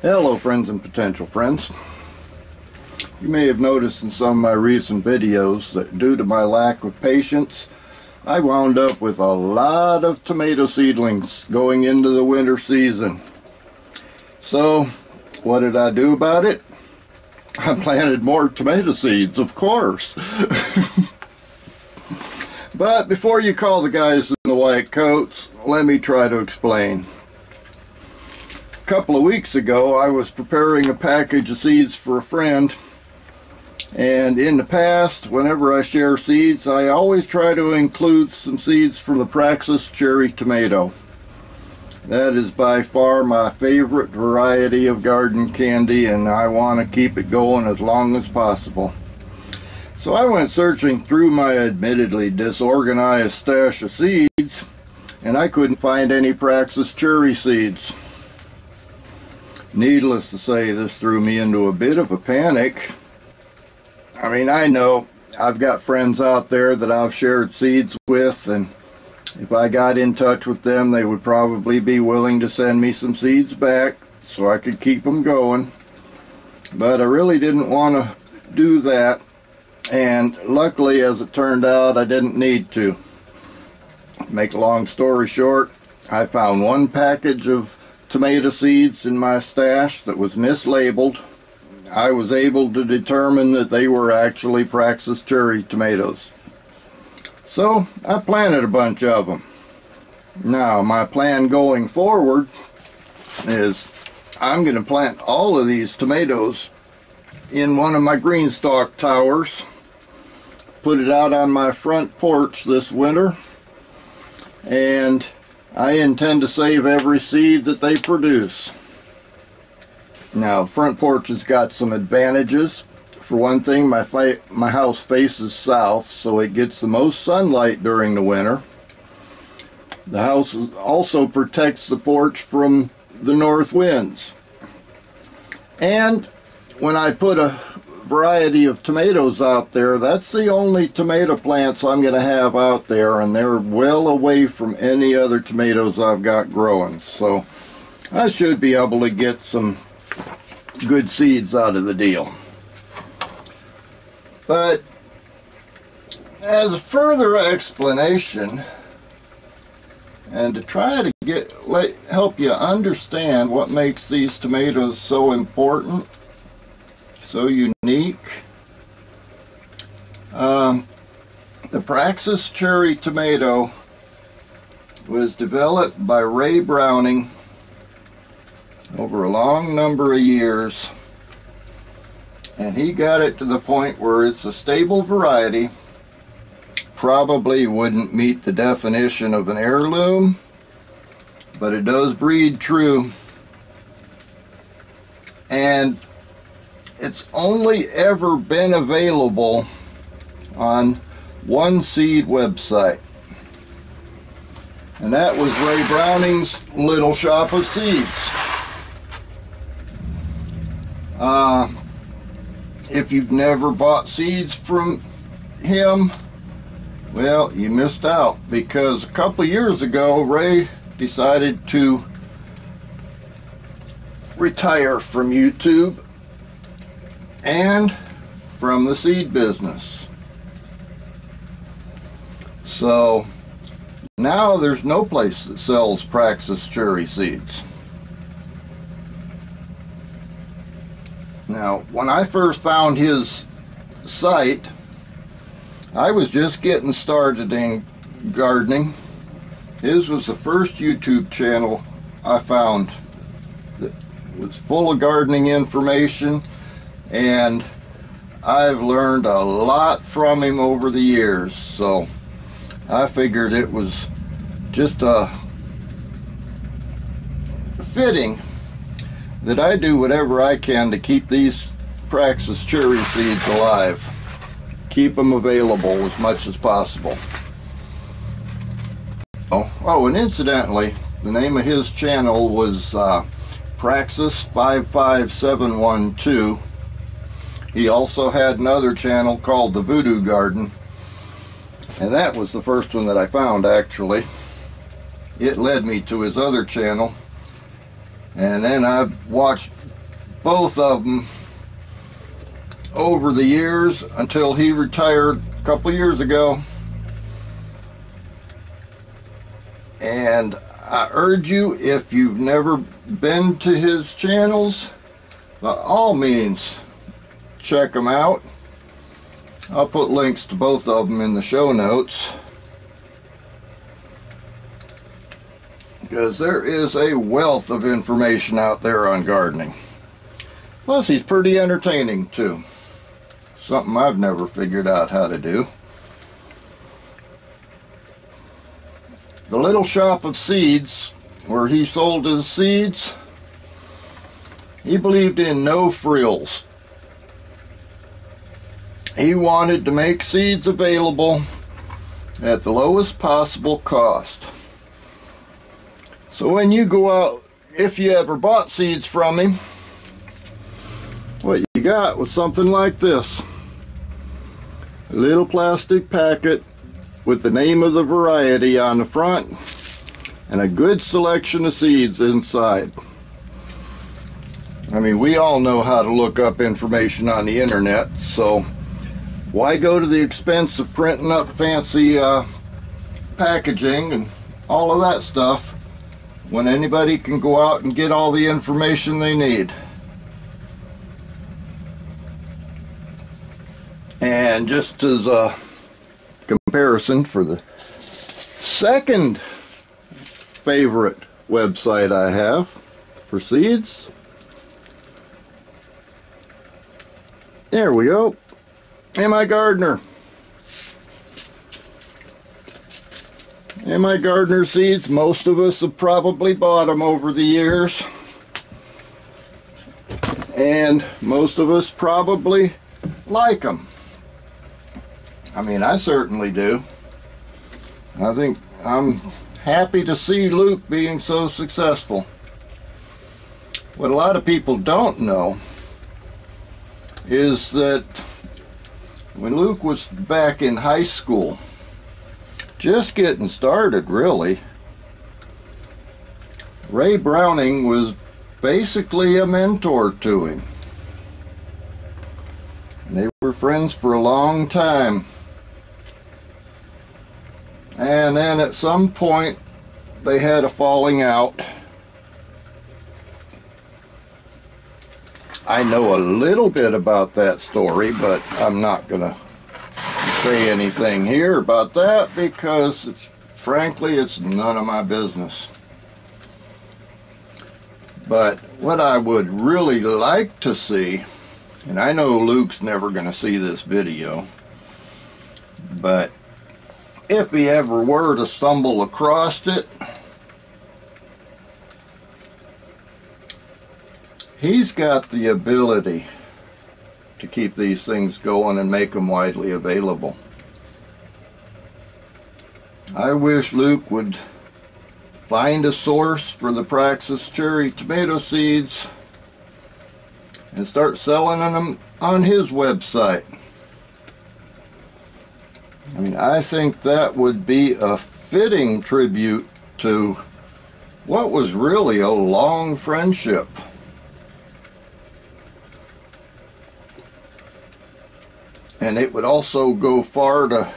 Hello friends and potential friends. You may have noticed in some of my recent videos that due to my lack of patience, I wound up with a lot of tomato seedlings going into the winter season. So what did I do about it? I planted more tomato seeds, of course. But before you call the guys in the white coats, let me try to explain. A couple of weeks ago, I was preparing a package of seeds for a friend, and in the past, whenever I share seeds, I always try to include some seeds from the Praxxus Cherry tomato. That is by far my favorite variety of garden candy, and I want to keep it going as long as possible. So I went searching through my admittedly disorganized stash of seeds, and I couldn't find any Praxxus Cherry seeds. Needless to say, this threw me into a bit of a panic. I mean, I know I've got friends out there that I've shared seeds with, and if I got in touch with them, they would probably be willing to send me some seeds back so I could keep them going. But I really didn't want to do that, and luckily, as it turned out, I didn't need to. Make a long story short, I found one package of tomato seeds in my stash that was mislabeled. I was able to determine that they were actually Praxxus Cherry tomatoes. So I planted a bunch of them. Now my plan going forward is I'm going to plant all of these tomatoes in one of my green stalk towers, put it out on my front porch this winter, and I intend to save every seed that they produce. Now, front porch has got some advantages. For one thing, my house faces south, so it gets the most sunlight during the winter. The house also protects the porch from the north winds. And when I put a variety of tomatoes out there, that's the only tomato plants I'm going to have out there, and they're well away from any other tomatoes I've got growing. So I should be able to get some good seeds out of the deal. But as a further explanation, and to try to help you understand what makes these tomatoes so important, so unique, the Praxxus Cherry tomato was developed by Ray Browning over a long number of years, and he got it to the point where it's a stable variety. Probably wouldn't meet the definition of an heirloom, but it does breed true, and it's only ever been available on one seed website, and that was Ray Browning's Little Shop of Seeds. If you've never bought seeds from him, well, you missed out, because a couple years ago Ray decided to retire from YouTube and from the seed business. So now there's no place that sells Praxxus Cherry seeds. Now, when I first found his site, I was just getting started in gardening. His was the first YouTube channel I found that was full of gardening information, and I've learned a lot from him over the years, so I figured it was just fitting that I do whatever I can to keep these Praxxus Cherry seeds alive. Keep them available as much as possible. Oh, and incidentally, the name of his channel was Praxxus 55712. He also had another channel called the Voodoo Garden, and that was the first one that I found, actually. It led me to his other channel, and then I watched both of them over the years until he retired a couple years ago. And I urge you, if you've never been to his channels, by all means check them out. I'll put links to both of them in the show notes, because there is a wealth of information out there on gardening. Plus, he's pretty entertaining too. Something I've never figured out how to do. The little shop of seeds, where he sold his seeds, he believed in no frills. He wanted to make seeds available at the lowest possible cost. So when you go out, if you ever bought seeds from him, what you got was something like this. A little plastic packet with the name of the variety on the front and a good selection of seeds inside. I mean, we all know how to look up information on the internet, so why go to the expense of printing up fancy packaging and all of that stuff when anybody can go out and get all the information they need? And just as a comparison, for the second favorite website I have for seeds, there we go. Mi Gardener. Mi Gardener seeds, most of us have probably bought them over the years. And most of us probably like them. I mean, I certainly do. I think I'm happy to see Luke being so successful. What a lot of people don't know is that when Luke was back in high school, just getting started really, Ray Browning was basically a mentor to him. And they were friends for a long time. And then at some point they had a falling out. I know a little bit about that story, but I'm not gonna say anything here about that because frankly it's none of my business. But what I would really like to see, and I know Luke's never gonna see this video, but if he ever were to stumble across it, he's got the ability to keep these things going and make them widely available. I wish Luke would find a source for the Praxxus Cherry tomato seeds and start selling them on his website. I mean, I think that would be a fitting tribute to what was really a long friendship. And it would also go far to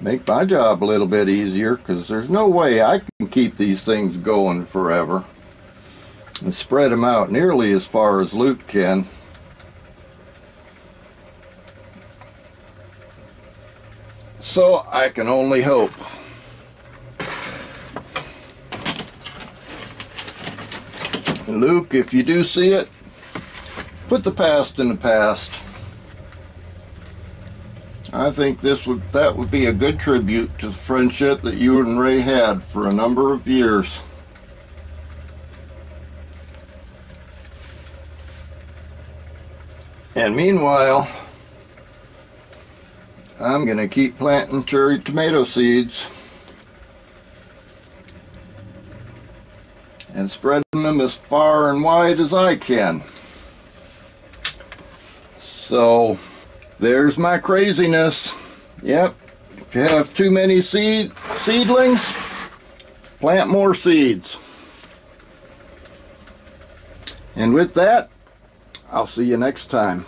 make my job a little bit easier, because there's no way I can keep these things going forever and spread them out nearly as far as Luke can. So I can only hope. Luke, if you do see it, put the past in the past. I think that would be a good tribute to the friendship that you and Ray had for a number of years. And meanwhile, I'm going to keep planting cherry tomato seeds and spreading them as far and wide as I can. So there's my craziness. Yep, if you have too many seedlings, plant more seeds. And with that, I'll see you next time.